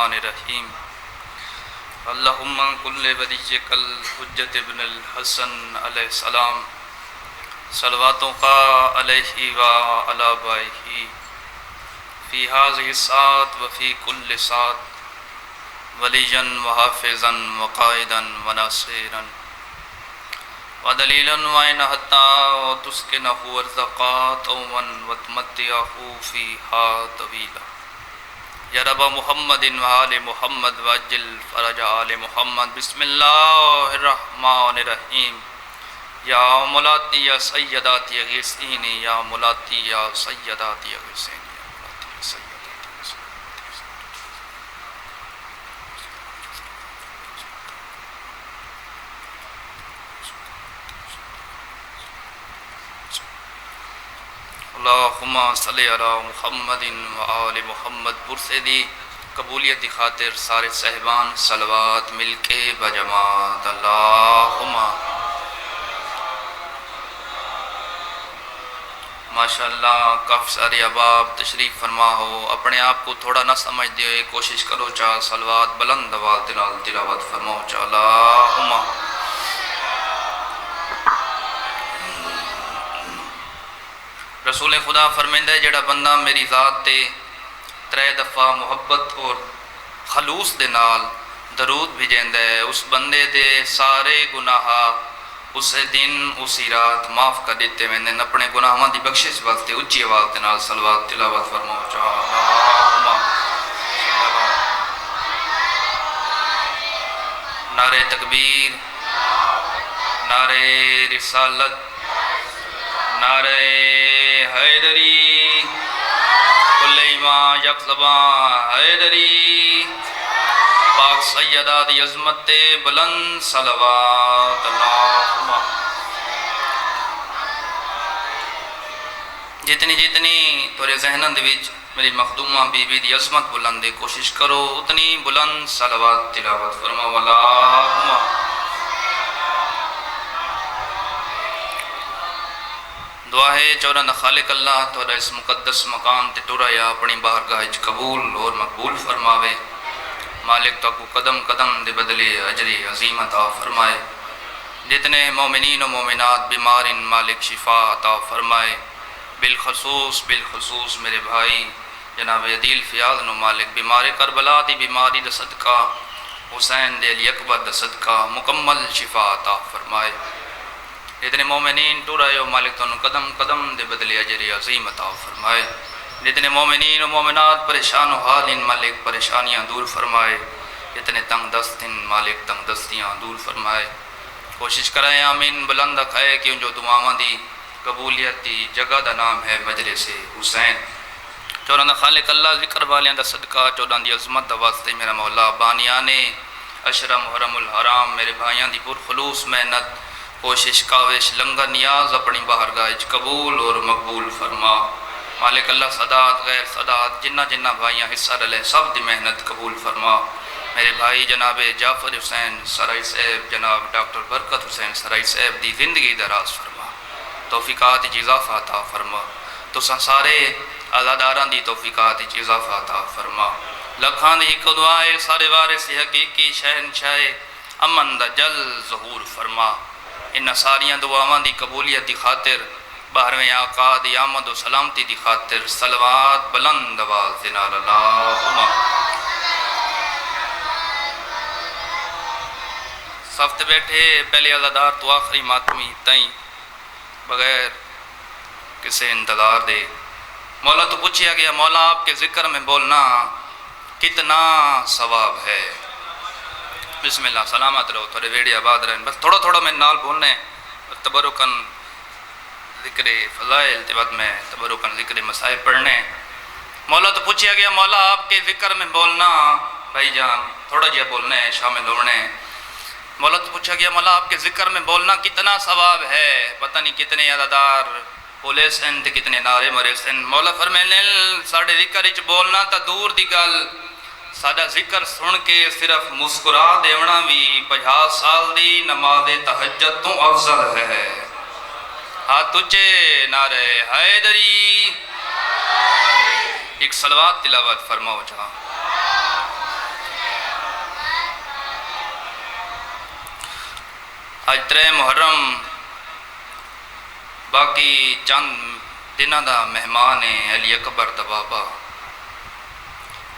الرحمن الرحیم اللہم کل ولیک الحجت ابن الحسن علیہ السلام صلواتوں کا علیہ وعلی آبائہ فی هذه الساعة وفی کل ساعة ولیجا وحافظا وقائدا وناصرا ودلیلا وعین حتی وتسکنہ ارزقا طوما وتمتعہ فیہا طویلا یا رب محمد وآل محمد وعجل فرج آل محمد بسم اللہ الرحمن الرحیم یا مولاتی یا سیداتی غیثینی یا مولاتی یا سیداتی غیثینی اللہم صلی علی محمد وآل محمد پرسیدی قبولیت خاطر سارے صحبان صلوات مل کے بجماعت اللہم ماشاءاللہ کافی سارے احباب تشریف فرما ہو، اپنے آپ کو تھوڑا نہ سمجھ دے کوشش کرو چاہ صلوات بلند آواز تلاوت فرماؤ چاہ اللہم رسول خدا فرمیندہ ہے جڑا بندہ میری ذات تے 3 دفعہ محبت اور خلوص دے نال درود بھیجیندا ہے، اس بندے دے سارے گناہ اسے دن اسی رات معاف کر دیتے ویندے، اپنے گناہاں دی بخشش واسطے اچھی آواز دے نال صلوات تلاوت فرماؤ چاہ اللہم نعرہ تکبیر، نعرہ رسالت، نعرہ حیدری، کل ایمان یک زبان حیدری، پاک سیدہ دی عظمت بلند صلوات اللہم جتنی تورے ذہنان دے وچ میری مخدومہ بی بی دی عظمت بلند دے کوشش کرو اتنی بلند صلوات تلاوت فرماؤ اللہم دعا ہے چورند خالق اللہ تورا اس مقدس مقام تے ٹورا یا اپنی بارگاہ قبول اور مقبول فرماوے، مالک تو کو قدم قدم دے بدلے اجر عظیم عطا فرمائے، جتنے مومنین و مومنات بیمار ان مالک شفا عطا فرمائے، بالخصوص میرے بھائی جناب عدیل فیاض نو مالک بیمار کربلا دی بیماری دا صدقہ حسین دے علی اکبر دا صدقہ مکمل شفا عطا فرمائے، جتنے مومنین ٹورا یو مالک تو قدم قدم دے بدلے اجر عظیم عطا فرمائے، جتنے مومنین و مومنات پریشان و حال ان مالک پریشانیاں دور فرمائے، جتنے تنگ دست ان مالک تنگ دستیاں دور فرمائے، کوشش کرائیں آمین بلند کھائے کہ جو دعاواں دی قبولیت دی جگہ دا نام ہے مجلس حسین، چوران خالق اللہ ذکر والیاں دا صدقہ چوران دی عظمت دا واسطے میرا مولا بانیان عشرہ محرم الحرام میرے بھائیاں دی پرخلوص محنت کوشش کاوش لنگر نیاز اپنی بارگاہ قبول اور مقبول فرما، مالک اللہ صدات غیر صدات جنہ بھائیاں حصہ رلے سب دی محنت قبول فرما، میرے بھائی جناب جعفر حسین سرائی صاحب جناب ڈاکٹر برکت حسین سرائی صاحب دی زندگی دراز فرما، توفیقات اضافہ عطا فرما، تو سارے عزاداران دی توفیقات اضافہ عطا فرما، لکھان دی کو دعائے سارے وارث حقیقی شہنشاہ امن دا جل ظہور فرما، ان ساریاں دعاواں دی قبولیت دی خاطر 12ویں آقا دی آمد و سلامتی دی خاطر صلوات بلند آواز دے نال اللہم صفت بیٹھے پہلے عزادار تو آخری ماتمی تائیں بغیر کسے انتظار دے، مولا تو پوچھیا گیا مولا آپ کے ذکر میں بولنا کتنا ثواب ہے، بسم اللہ سلامت رہو تھوڑے ویڑی آباد رہن، بس تھوڑا میں نال بولنے تبرکن ذکر فضائل تے بعد میں تبرکن ذکر مسائل پڑھنے، مولا تو پوچھیا گیا مولا آپ کے ذکر میں بولنا بھائی جان تھوڑا جیا بولنے شامل ہونے، مولا تو پوچھا گیا مولا آپ کے ذکر میں بولنا کتنا ثواب ہے، پتہ نہیں کتنے عددار بولے سن تے کتنے نعرے مرے سن، مولا فرمینے ساڑھے ذکر اچ بولنا تا دور دی گل، سادہ ذکر سن کے صرف مسکرا دیونا بھی 50 سال دی نماز تہجد تو افضل ہے، ہاتھ تجھے نعرہ حیدری ایک صلوات تلاوت فرماؤ جہاں اج 3 محرم باقی چند دنوں دا مہمان ہے علی اکبر دا بابا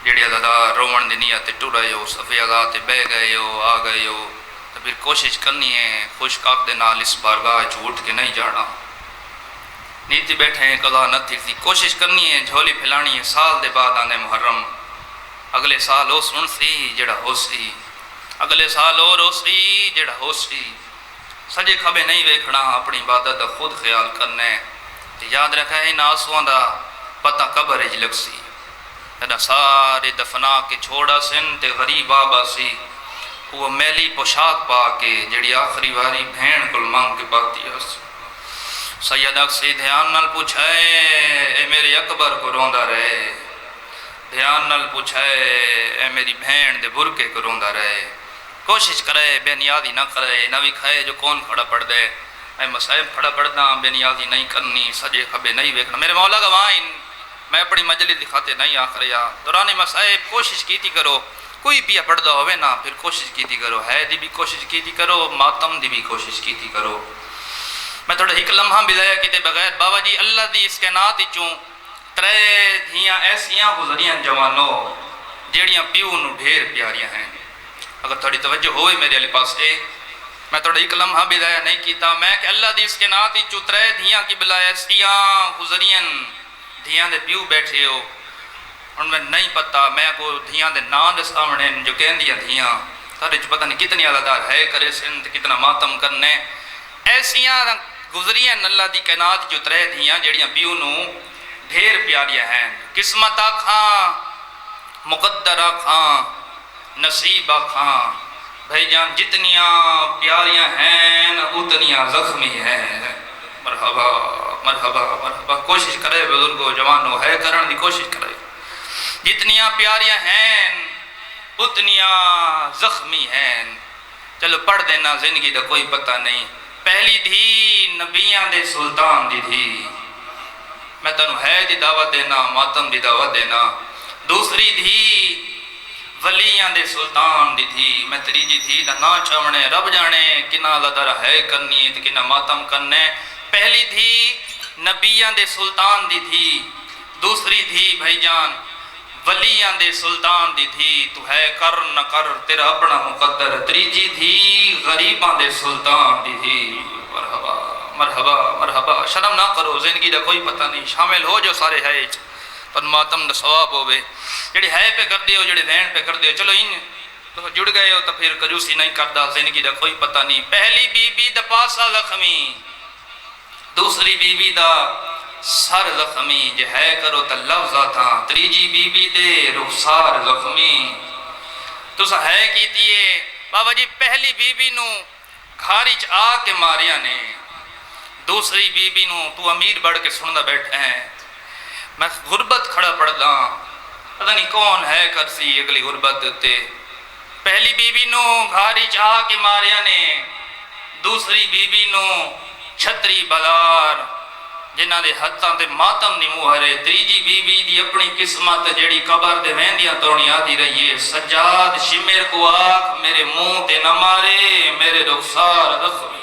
جڑے ازادار رومن دی نیت ٹر رہے ہو صفے آزاد بہ گئے ہو آ گئے ہو تو پھر کوشش کرنی ہے خوش کاک دے نال اس بارگاہ اٹھ کے نہیں جانا نیتی بیٹھے ہیں قضا نہ تھی کوشش کرنی ہے جھولی پھیلانی ہے سال دے بعد آنے محرم اگلے سال ہو سن سی جڑا ہو سی اگلے سال اور ہو سی جڑا ہو سی سجے کھبے نہیں ویکھنا اپنی عبادت دا خود خیال کرنا ہے یاد رکھا ہے ان آنسوؤں دا پتہ قبر اج لگ سی جدہ سارے دفنا کے چھوڑا سن تے غریب آبا سی وہ میلی پوشاک پا کے جڑی آخری واری بھین کل مانگ کے پاتی ہے سید اکسی دھیان نال پوچھائے اے میرے اکبر کو روندہ رہے دھیان نال پوچھائے اے میری بھین دے برکے کو روندہ رہے کوشش کرے بے نیازی نہ کرے نوی کھائے جو کون کھڑا پڑ دے اے مسائب کھڑا پڑنا بے نیازی نہیں کرنی سجے خبے نہیں ویکھنا میرے مولا گوائن میں اپنی مجلس دکھاتے نہیں آخر یا دوران مسائب کوشش کی تھی کرو کوئی پیا پڑھ دا ہوئے نا پھر کوشش کی تھی کرو ہے دی بھی کوشش کی تھی کرو ماتم دی بھی کوشش کی تھی کرو میں تھوڑا ایک لمحہ بھی ضائع کیتے بغیر بابا جی اللہ دی اس کے نات ہی چوں 3 دھیاں ایسیاں گزریاں جوانوں جیڑیاں پیو نو ڈھیر پیاریاں ہیں اگر تھوڑی توجہ ہوئے میرے علی پاس میں تھوڑا ایک لمحہ بھی ضائع نہیں کیتا میں کہ اللہ دی اس کے نات ہی چوں 3 دھیاں کی بلا ایسیاں گزریاں دھیاں دے پیو بیٹھے ہو ان میں نہیں پتا میں کو دھیاں دے نام دے سامنے جو کہن دیا دھیاں تھوڑے جو پتہ نہیں کتنی علیدار ہے کرے سندھ کتنا ماتم کرنے ایسیاں گزریاں اللہ دی کائنات جو 3 دھیاں جڑیاں پیو نو ڈھیر پیاریاں ہیں قسمت آکھاں مقدر آکھاں نصیب آکھاں بھائی جان جتنیاں پیاریاں ہیں اتنیاں زخمی ہیں مرحبا مرحبا مرحبا کوشش کرے بزرگو جوانو ہے کرن دی کوشش کرے جتنیاں پیاریاں ہیں اتنیاں زخمی ہیں چلو پڑھ دینا زندگی دا کوئی پتہ نہیں پہلی دھی نبیان دے سلطان دی تھی میں تنو ہے دی دعوت دینا ماتم دی دعوت دینا دوسری دھی ولیاں دے سلطان دی تھی میں تریجی تھی دا نا چاونے رب جانے کنا لدر ہے کرنی کنا ماتم کرنے پہلی دھی نبیان دے سلطان دی تھی دوسری دھی بھائی جان ولیاں دے سلطان دی تھی تو ہے کر نہ کر تیرا اپنا مقدر تریجی تھی غریباں دے سلطان دی تھی مرحبا مرحبا مرحبا شرم نہ کرو زندگی دا کوئی پتہ نہیں شامل ہو جو سارے ہے پر ماتم دا ثواب ہوئے جڑے ہے پہ کر دیو جڑے وین پہ کر دیو چلو ان تو جڑ گئے ہو تو پھر کجوسی نہیں کردا زندگی دا کوئی پتہ نہیں پہلی بی بی دا پاسا زخمی دوسری بی بی دا سر زخمی جو ہے کرو تا لفظہ تھا تریجی بی بی دے رخسار زخمی تو سا ہے کیتی ہے بابا جی پہلی بی بی نو گھاری چ آ کے ماریا نے دوسری بی بی نو تو امیر بڑھ کے سندا بیٹھے ہیں میں غربت کھڑا پڑ دا پتہ نہیں کون ہے کرسی اگلی غربت تے پہلی بی بی نو گھاری چ آ کے ماریا نے دوسری بی بی نو چھتری بلار جنہ دے ہتھاں تے ماتم نہیں موہرے تریجی بی بی دی اپنی قسمت جڑی قبر دے ویندیاں توڑی آدھی رہی ہے سجاد شمیر کو آکھ میرے منہ تے نہ مارے میرے رخسار زخمی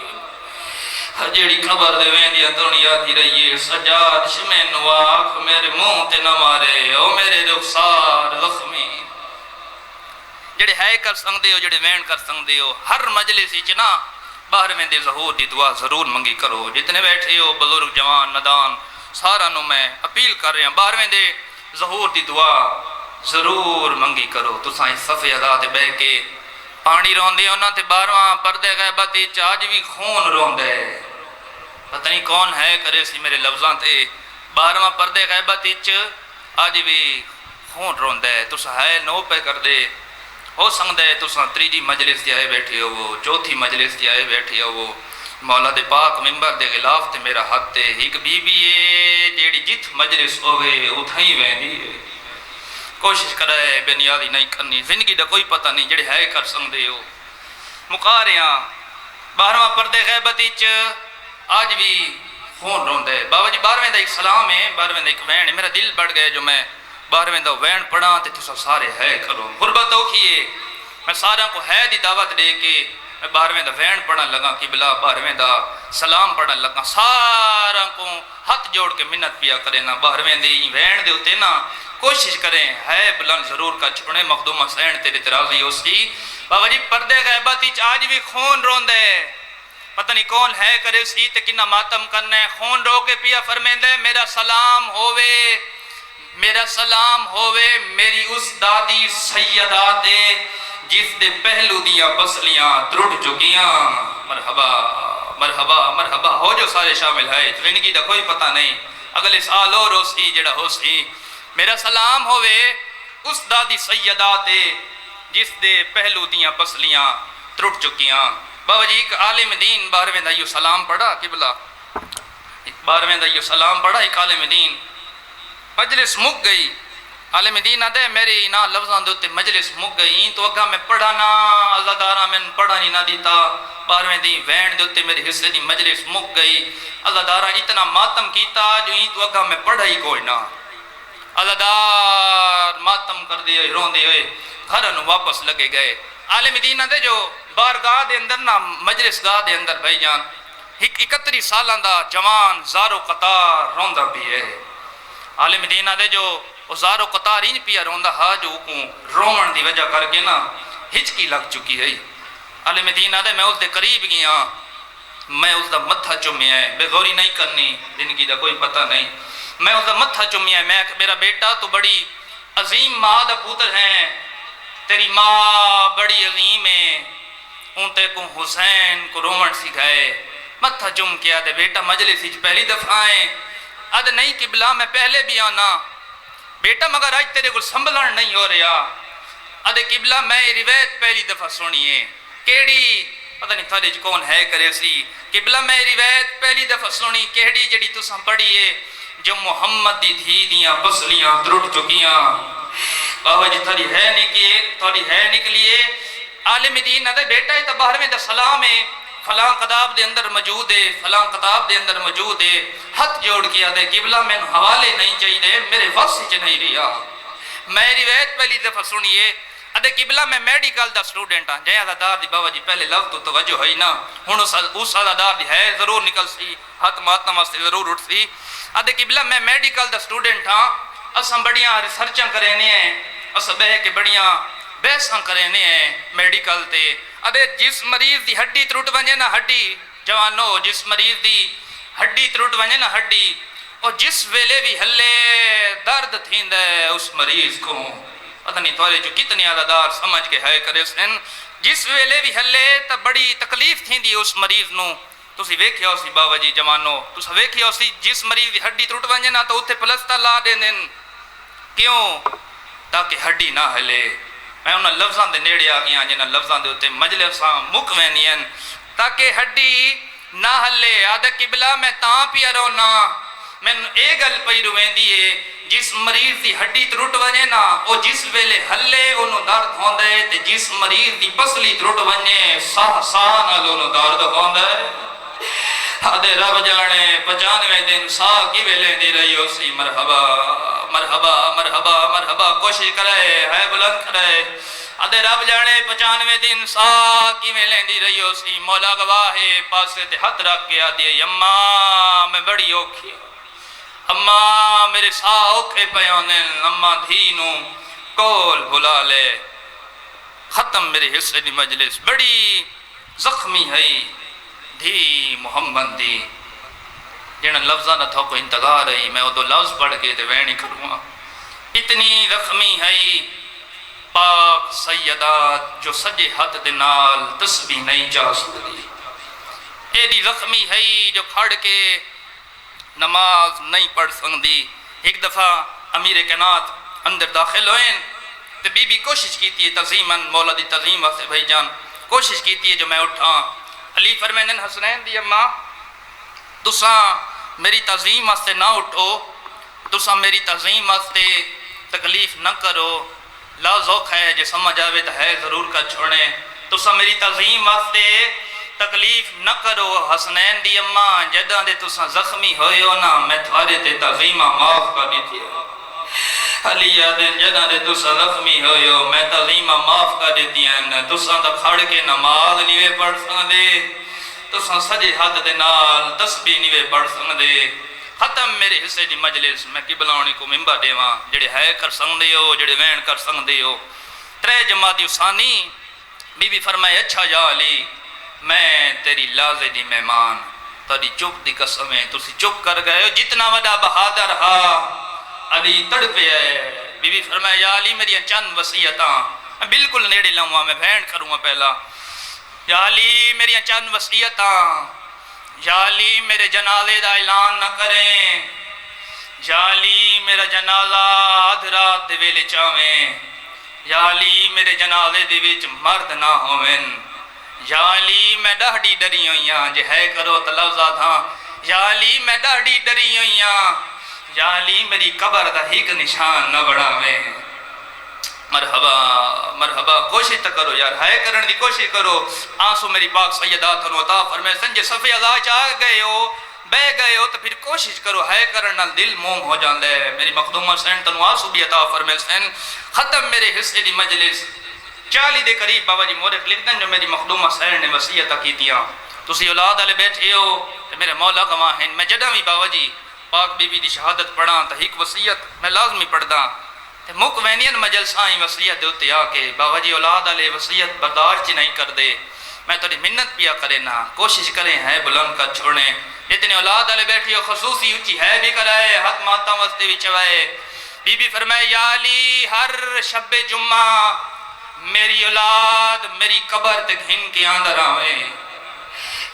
جڑی قبر دے ویندیاں توڑی آدھی رہی ہے سجاد شمیر کو آکھ میرے منہ تے نہ مارے او میرے رخسار زخمی جڑے ہے کر سکدے ہو جڑے وین کر سکدے ہو ہر مجلس وچ نا باہر میں دے ظہور دی دعا ضرور منگی کرو جتنے بیٹھے ہو بزرگ جوان ندان سارا نو میں اپیل کر رہے ہیں باہر میں دے ظہور دی دعا ضرور منگی کرو تو سائیں صفحے ادا تے بہ کے پانی روندے ہونا تے 12واں پردے غیبت وچ آج بھی خون روندے پتہ نہیں کون ہے کرے سی میرے لفظاں تے 12واں پردے غیبت وچ آج بھی خون روندے تو ہے نو پہ کر دے ہو سکتا ہے تساں تریجی مجلس تے آئے بیٹھے ہو چوتھی مجلس تے آئے بیٹھے ہو مولا دے پاک ممبر دے غلاف تے میرا ہاتھ تے ایک بی بی ہے جیڑی جت مجلس ہوئے اتھائی ویندی ہے کوشش کرے بے نیازی نہیں کرنی زندگی دا کوئی پتہ نہیں جڑے ہے کر سکدے ہو مقاریاں 12واں پردے غیبت وچ آج بھی خون روندے بابا جی 12ویں دا ایک سلام ہے 12ویں دا ایک وین ہے میرا دل بڑھ گئے جو میں 12ویں دا وین پڑھا تے تساں سارے ہے کرو غربت اوکھی ہے میں سارا کو ہے دی دعوت دے کے میں 12ویں دا وین پڑھن لگا قبلہ 12ویں دا سلام پڑھن لگا سارا کو ہاتھ جوڑ کے منت پیا کرے نا 12ویں دی وین دے ہوتے نا کوشش کریں ہے بلند ضرور کا چھوڑے مخدوم حسین تیرے ترازی ہو سی بابا جی پردے غیبتی آج بھی خون رون دے پتہ نہیں کون ہے کرے سی تے کنہ ماتم کرنے خون رو کے پیا فرمین دے میرا سلام ہووے میری اس دادی سیدات جس دے پہلو دیاں پسلیاں ترٹ چکیاں مرحبا مرحبا مرحبا ہو جو سارے شامل ہے زندگی دا کوئی پتہ نہیں اگلے سال اور ہو سی جڑا ہو سی میرا سلام ہووے اس دادی سیدات جس دے پہلو دیاں پسلیاں ترٹ چکیاں بابا جی ایک عالم دین 12ویں دا یہ سلام پڑھا قبلہ 12ویں دا یہ سلام پڑھا ایک عالم دین مجلس مک گئی عالم دین آدھے میری نا لفظاں دوتے مجلس مک گئی تو اگا میں پڑھانا عزادارہ میں پڑھانی نہ دیتا 12ویں دی وین دوتے میرے حصے دی مجلس مک گئی عزادارہ اتنا ماتم کیتا جو ہی تو اگا میں پڑھا ہی کوئی نہ عزادار ماتم کر دے رون دے ہوئے گھرن واپس لگے گئے عالم دین آدھے جو بارگاہ دے اندر نا مجلس گاہ دے اندر بھائی جان 31 سالان دا جوان زارو قطار روندہ بھی ہے عالم دین آدھے جو زارو قطار ہی پیا روندہ ہا جو رومن دی وجہ کر کے نا ہچکی لگ چکی ہے عالم دین آدھے میں اس دے قریب گیا میں اس دا متھا چمی ہے بے غوری نہیں کرنی زندگی دا کوئی پتہ نہیں میں اس دا متھا چمی ہے میں میرا بیٹا تو بڑی عظیم ماں دا پوتر ہیں تیری ماں بڑی عظیم ہے اونتے کو حسین کو رومن سکھائے متھا چم کیا دے بیٹا مجلس ہی پہلی دفعہ آئیں اد نہیں قبلہ میں پہلے بھی آنا بیٹا مگر آج تیرے کو سنبھلن نہیں ہو رہا اد قبلہ میں روایت پہلی دفعہ سنیے کیڑی پتہ نہیں تھوڑے کون ہے کرے سی قبلہ میں روایت پہلی دفعہ سنی کیڑی جڑی تساں پڑھیے جو محمد دی دھی دیاں پسلیاں ترٹ چکیاں بابا جی تھوڑی ہے نکلیے عالم دین ادھے بیٹا ہے تو 12ویں دا سلام ہے فلاں کتاب دے اندر موجود ہے فلاں کتاب دے اندر موجود ہے ہاتھ جوڑ کے آدھے قبلہ میں حوالے نہیں چاہیے میرے واسطے چ نہیں رہا میں روایت پہلی دفعہ سنیے ادھے قبلہ میں میڈیکل دا سٹوڈنٹ ہاں جے عزادار دی بابا جی پہلے لفظ تو توجہ ہے نا ہن اس عزادار دی ہے ضرور نکل سی ہاتھ ماتم واسطے ضرور اٹھ سی ادھے قبلہ میں میڈیکل دا سٹوڈنٹ ہاں اساں بڑیاں ریسرچاں کرینے ہیں اساں بہ کے بڑیاں بحثاں کرینے ہیں میڈیکل تے ادھے جس مریض دی ہڈی ترٹ ونجے نا ہڈی جوانو جس مریض دی ہڈی ترٹ ونجے نا ہڈی اور جس ویلے بھی ہلے درد تھیندہ ہے اس مریض کو پتہ نہیں توارے جو کتنے عزادار سمجھ کے ہے کرے سن جس ویلے بھی ہلے تا بڑی تکلیف تھیندی اس مریض نو تسی ویکھیا اسی بابا جی جوانو تسی ویکھیا اسی جس مریض دی ہڈی ترٹ ونجے نا تو اتھے پلسٹر لا دین کیوں تاکہ ہڈی نہ ہلے میں انہاں لفظاں دے نیڑے آ گیا جنہاں لفظاں دے ہوتے مجلساں مک وینین تاکہ ہڈی نہ ہلے آدھے قبلہ میں تاں پیا رونا میں اے گل پئی روین دیئے جس مریض دی ہڈی ترٹ ونجے نا او جس ویلے ہلے انہوں درد ہوندے تے جس مریض دی پسلی ترٹ ونجے ساہ نال انہوں درد ہوندے آدھے رب جانے 95 دن ساہ کی ویلے دی رہی ہو سی مرحبا مرحبا مرحبا مرحبا کوشش کرے ہے بلند کرے آدھے رب جانے 95 دن ساہ کی ویلے دی رہی ہو سی مولا گواہے پاسے تے ہاتھ رکھ کے آدھے اماں میں بڑی اوکھی اماں میرے ساہ اوکھے پیانن اماں دھینوں کول بھلا لے ختم میرے حصے دی مجلس بڑی زخمی ہے دھی محمد دی جنہاں لفظاں نہ تھا کوئی انتظار ہے میں وہ دو لفظ پڑھ کے تے وینی کروں اتنی زخمی ہے پاک سیدات جو سجے ہاتھ دے نال تسبیح نہیں چاہ سکتی ایڈی زخمی ہے جو کھڑ کے نماز نہیں پڑھ سکتی ایک دفعہ امیر کائنات اندر داخل ہوئیں تے بی بی کوشش کیتی ہے تعظیماً مولا دی تعظیم واسطے بھائی جان کوشش کیتی ہے جو میں اٹھاں علی فرمینن حسنین دی اماں تساں میری تعظیم واسطے نہ اٹھو تساں میری تعظیم واسطے تکلیف نہ کرو لا ذوق ہے جو سمجھ آوے تو ہے ضرور کا چھوڑیں تساں میری تعظیم واسطے تکلیف نہ کرو حسنین دی اماں جدہ دے تساں زخمی ہوئے ہو نا میں تھوارے تے تعظیمہ معاف کر دیتی ہے علی آدن جنہ دے تسا زخمی ہوئیو میں تعلیمہ معاف کر دیتی ہیں تسا تا کھڑ کے نماز نیوے پڑھ سکتے تسا سجے ہاتھ دے نال تسبیح نیوے پڑھ سکتے ختم میرے حصے دی مجلس میں قبلانی کو ممبر دیواں جڑے ہے کر سکتے ہو جڑے وین کر سکتے ہو ترے جماعتی ثانی بی بی فرمائے اچھا یا علی میں تیری لازے دی مہمان تاری چپ دی قسم ہے تسی چپ کر گئے ہو جتنا وڈا بہادر ہا علی تڑپے ہے بی بی فرمائے یا علی میری چند وصیتاں میں بالکل نیڑے لاؤں میں بھین کروں پہلا یا علی میری چند وصیتاں یا علی میرے جنازے دا اعلان نہ کریں یا علی میرا جنازہ آدھ رات دے ویلے چاویں یا علی میرے جنازے دے وچ مرد نہ ہوئن یا علی میں ڈاڑی ڈری ہوئیاں جے ہے کرو تو لفظہ تھا یا علی میں ڈاڑی ڈری ہوئیاں یا علی میری قبر دا ہی نشان نہ بڑھاویں مرحبا مرحبا کوشش تو کرو یار ہے کرن دی کوشش کرو آنسو میری پاک سیدہ تھنو عطا فرمائے سنجے صفی اللہ چاہ گئے ہو بے گئے ہو تو پھر کوشش کرو ہے کرن نال دل موم ہو جاندے میری مخدومہ سین تنو آنسو بھی عطا فرمائے سین ختم میرے حصے دی مجلس 40 دے قریب بابا جی مورخ لکھتے جو میری مخدومہ سین نے وصیتہ کی دیا تسی اولاد والے بیٹھے ہو تو میرے مولا گواہ ہیں میں جڑا بھی بابا جی پاک بی بی دی شہادت پڑھاں تو ایک وصیت میں لازمی پڑھدا مک وینین مجلس آئیں وصیت دیتے آکے بابا جی اولاد علیہ وصیت برداشت نہیں کر دے میں تو منت پیا کرے نا کوشش کریں ہے بلند کر چھوڑیں اتنے اولاد علیہ بیٹھی ہو خصوصی اچھی ہے بھی کرائے حد ماتا وستے بھی چوائے بی بی فرمائے یا علی ہر شب جمعہ میری اولاد میری قبر تک ہن کے اندر آویں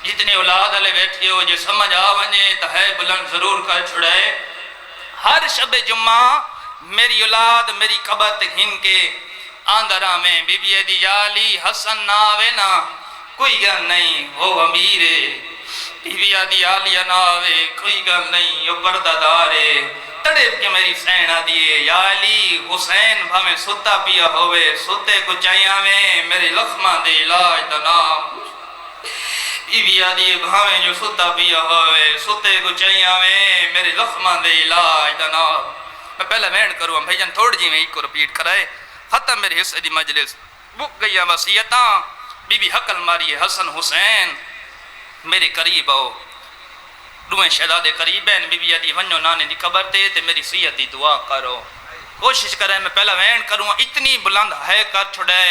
جتنے اولاد علیہ بیٹھی ہو جو سمجھ آویں تو ہے بلند ضرور کر چھوڑے ہر شب جمعہ میری اولاد میری قبر تک ہن کے آندر آمیں بی بی دی یالی حسن نہ آوے نا کوئی گل نہیں وہ امیرے بی بی دی یالی نہ آوے کوئی گل نہیں وہ پردہ دارے تڑپ کے میری سین آدیے یالی حسین بھامیں ستا پیا ہوئے ستے کو چاہیاں میں میرے لخمہ دے علاج دا نام بی بی دی بھامیں جو ستا پیا ہوئے ستے کو چاہیاں میں میرے لخمہ دے علاج دا نام میں پہلے وین کروں بھائی جان تھوڑ جی میں ایک کو رپیٹ کرائے ختم میرے حصے دی مجلس بک گئی وصیتاں بی بی حقل ماری ہے حسن حسین میرے قریب آؤ دویں شہزادے قریب ہیں بی بی دی ونجو نانے دی قبر تے میری سیت دی دعا کرو کوشش کریں میں پہلا وین کروں اتنی بلند ہے کر چھڑے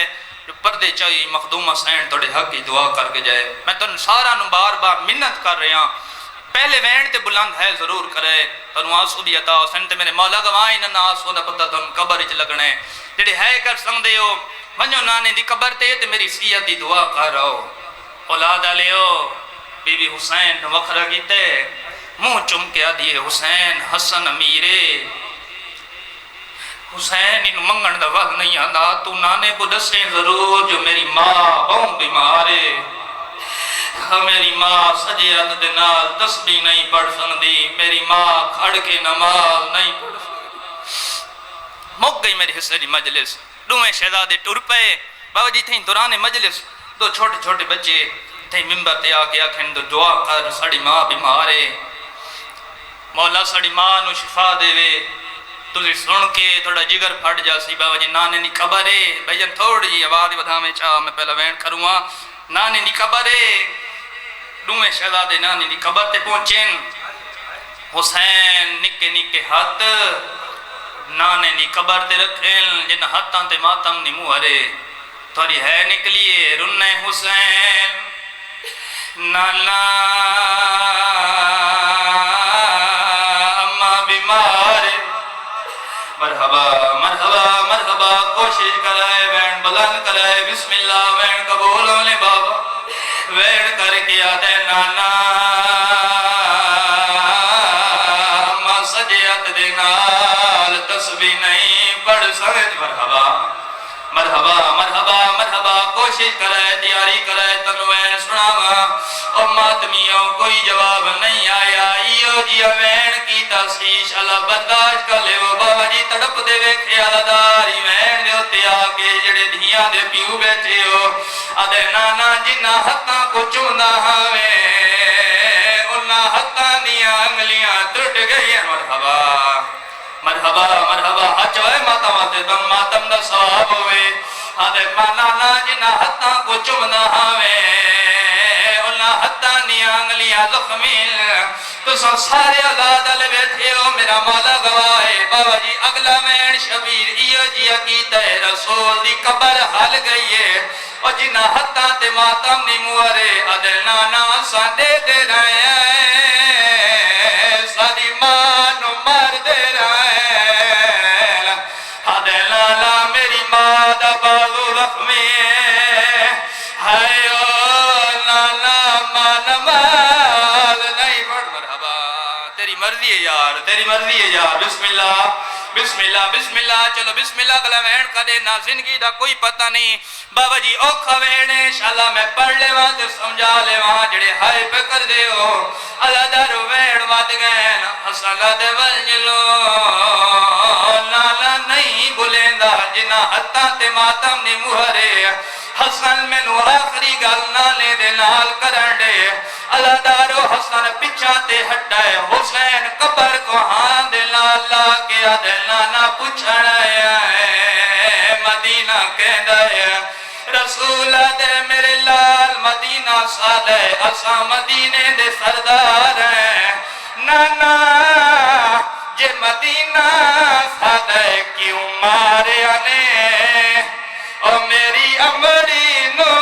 جو پردے چاہیے مخدومہ سین توڑے حق کی دعا کر کے جائے میں تو سارا نو بار بار منت کر رہا ہوں پہلے وین تے بلند ہے ضرور کرے تنو آسو بھی عطا حسین تے میرے مولا گواہیں نہ آسو نہ پتہ تن قبر اچ لگنے جڑے ہے کر سکدے ہو ونجو نانے دی قبر تے میری سیت دی دعا کرو اولاد علیو بی بی حسین وکھرا کیتے منہ چم کے آدھیے حسین حسن امیرے حسین ان منگن دا وقت نہیں آندا تو نانے کو دسیں ضرور جو میری ماں بہت بیمارے میری ماں سجیت دنال تسبیح نہیں پڑھ سکتی میری ماں کھڑ کے نماز نہیں پڑھ سکتی مک گئی میری حصے دی مجلس دویں شہزادے ٹر پے بابا جی تھیں دوران مجلس دو چھوٹے چھوٹے بچے تھیں ممبر تے آ کے آکھن دو دعا کر ساڑی ماں بیمارے مولا ساڑی ماں نو شفا دے وے تُسی سن کے تھوڑا جگر پھٹ جا سی بابا جی نانے نی قبر ہے بھائی جان تھوڑی جی آواز بدھا میں چاہ میں پہلا وین کروں نانے نی قبر ہے دویں شہزادے نانے نی قبر تے پہنچیں حسین نکے نکے ہاتھ نانے نی قبر تے رکھیں جن ہاتھاں تے ماتم نی موہرے تھوڑی ہے نکلیے رنہ حسین نانا اماں بیمار مرحبا مرحبا مرحبا کوشش کرائے وین بلند کرائے بسم اللہ وین قبول ہونے بابا وین کر کے آدھے نانا اماں سجیت دینال تسبیح نہیں پڑھ سکت مرحبا مرحبا مرحبا مرحبا کوشش کرائے تیاری کرائے تنوین سناوا او ماتمیوں کوئی جواب نہیں آیا ایو جی وین کی تاسیش اللہ برداشت کر لے وہ بابا جی تڑپ دے وے خیال داری وین دے ہوتے آکے جڑے دھیاں دے پیو بیٹھے ہو آدھے نانا جنہ حتاں کو چوندہ ہوئے انہا حتاں دیاں انگلیاں ترٹ گئی ہیں مرحبا مرحبا مرحبا حج ہوئے ماتم آتے دم ماتم دا ثواب ہوئے آدھے مانا نا جنا حتاں کو چمنا ہوئے اللہ حتاں نیا انگلیاں زخمیل تو سارے اولاد علی بیٹھے ہو میرا مولا گواہے بابا جی اگلا مین شبیر ایو جی عقیدہ رسول دی قبر حل گئی ہے اور جنہ حتاں تے ماتم نی موارے آدھے نانا ساندے دے رہے ہیں ساری مانو مار دے رہے ہیں آدھے نانا میری ماں دا بازو رخمی ہے نانا مان مال نہیں پڑھ مرحبا تیری مرضی ہے یار تیری مرضی ہے یار بسم اللہ بسم اللہ بسم اللہ چلو بسم اللہ گلہ وین کا دے نا زندگی دا کوئی پتہ نہیں بابا جی اوکھا وینے انشاءاللہ میں پڑھ لے وہاں تے سمجھا لے وہاں جڑے ہائے پہ کر دے ہو اللہ دارو وین واد گئے حسنہ دے ونجلو نالا نہیں بلیندا جنا حتاں تے ماتم نے مہرے حسن میں نو آخری گل نالے دے نال کرن دے اللہ دارو حسن پچھا تے ہٹائے حسین قبر کو ہاں دے لالا کیا دے لانا پچھڑا ہے مدینہ کہندہ ہے رسول دے میرے لال مدینہ سالے اسا مدینے دے سردار ہیں نانا جے مدینہ سالے کیوں مارے آنے اور میری امری نو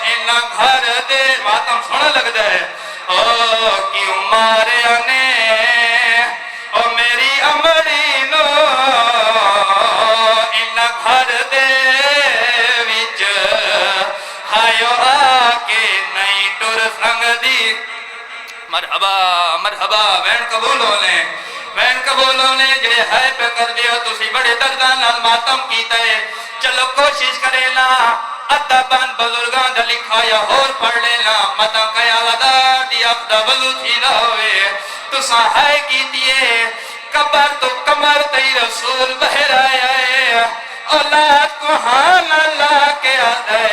انہا گھر دے ماتم سونا لگ جائے او کیوں مارے آنے اور میری امری نو انہا گھر دے وچ ہائیو آکے نہیں ٹر سنگ دی مرحبا مرحبا وین قبول ہونے وین قبول ہونے جڑے ہے پہ کر دیو تسی بڑے دردان نال ماتم کیتا ہے چلو کوشش کرے نا ادبان بزرگان دا لکھا یا اور پڑھ لینا متا کیا لدا دی افدہ بلو تھی نہ ہوئے تسا ہے کیتیے کبر تو کمر تی رسول بہر آیا ہے اولاد کو ہاں اللہ کے آدھے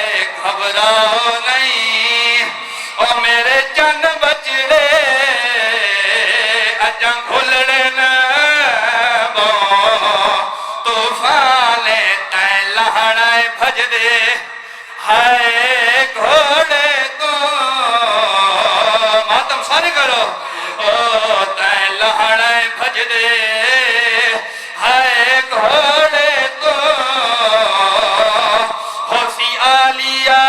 گھبراؤ نہیں اور میرے جن بچڑے اجاں کھلڑے نبو توفانے تین لہڑائے بھج دے ہائے گھوڑے تو ماتم سارے کرو او تین لہڑائے بھج دے ہائے گھوڑے تو ہوسی آلیا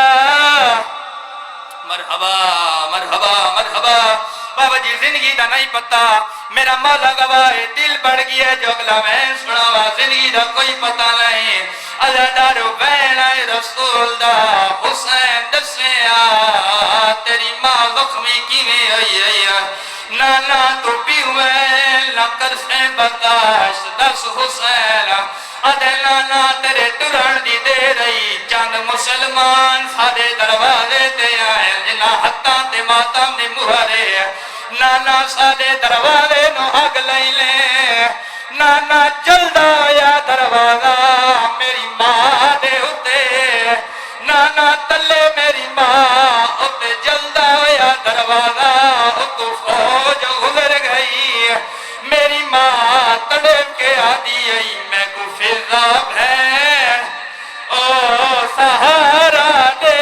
مرحبا مرحبا مرحبا بابا جی زندگی دا نہیں پتا میرا مولا گواہ دل بڑھ گیا جو اگلا میں سناوا زندگی دا کوئی پتا نہیں اللہ دارو بین آئے رسول دا حسین دسے تیری ماں زخمی کی میں آئی نانا تو بھی ہوئے لکر سے برداشت دس حسین ادھے نانا تیرے ٹرن دی دے رہی چند مسلمان سارے دروازے تے آئے جنا حتاں تے ماتم نے مہرے نانا سارے دروازے نو آگ لئی لے نانا جلدہ یا دروازہ میری ماں دے ہوتے نانا تلے میری ماں ہوتے جلدہ یا دروازہ ہوتو فوج گزر گئی میری ماں تڑپ کے آدھی آئی میں کو فضا بھین او سہارا دے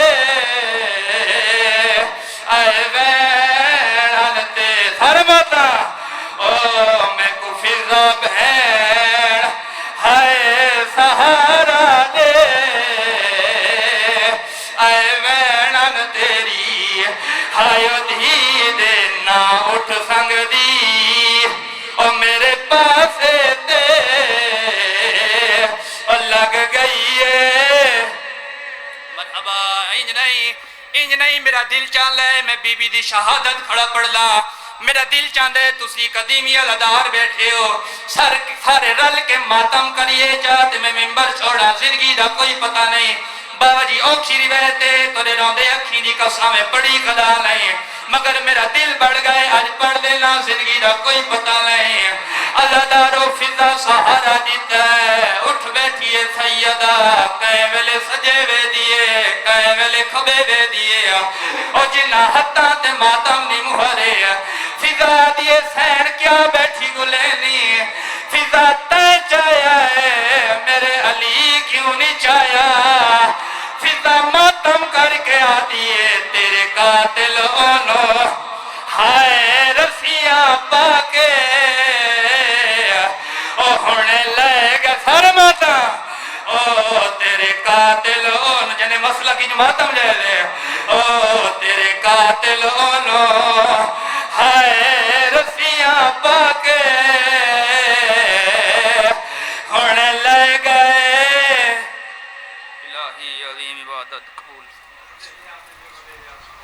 آئے بین آنتے سرمتا او میں کو فضا بھین آئے سہارا دے آئے بین آن تیری آئیو دھی دے نا اٹھ سنگ دی او میرے پاس تے او لگ گئی ہے مرحبا انج نہیں میرا دل چاہ لے میں بی بی دی شہادت کھڑا پڑھ لا میرا دل چاندے تسی قدیمی علدار بیٹھے ہو سارے رل کے ماتم کریے چاہتے میں ممبر چھوڑا زندگی دا کوئی پتہ نہیں بابا جی اوکھی روایتے تورے روندے اکھی دی قسم پڑی خدا نہیں مگر میرا دل بڑھ گئے آج پڑھ دینا زندگی دا کوئی پتہ نہیں اللہ دارو فضا سہارا دیتا ہے اٹھ بیٹھیے سیدہ کہیں ویلے سجے وے دیئے کہیں ویلے کھبے وے دیے او جنہ حتاں تے ماتم نہیں مہرے فضا دیے سین کیا بیٹھی گلینی فضا تے چایا ہے میرے علی کیوں نہیں چایا فضا ماتم کر کے آتی ہے تیرے قاتل اونو ہائے رسیاں پاکے او ہونے لے گا فرماتا او تیرے قاتل اون جنہیں مسئلہ کی جو ماتم جائے دے او تیرے قاتل اونو ہائے رسیاں پاکے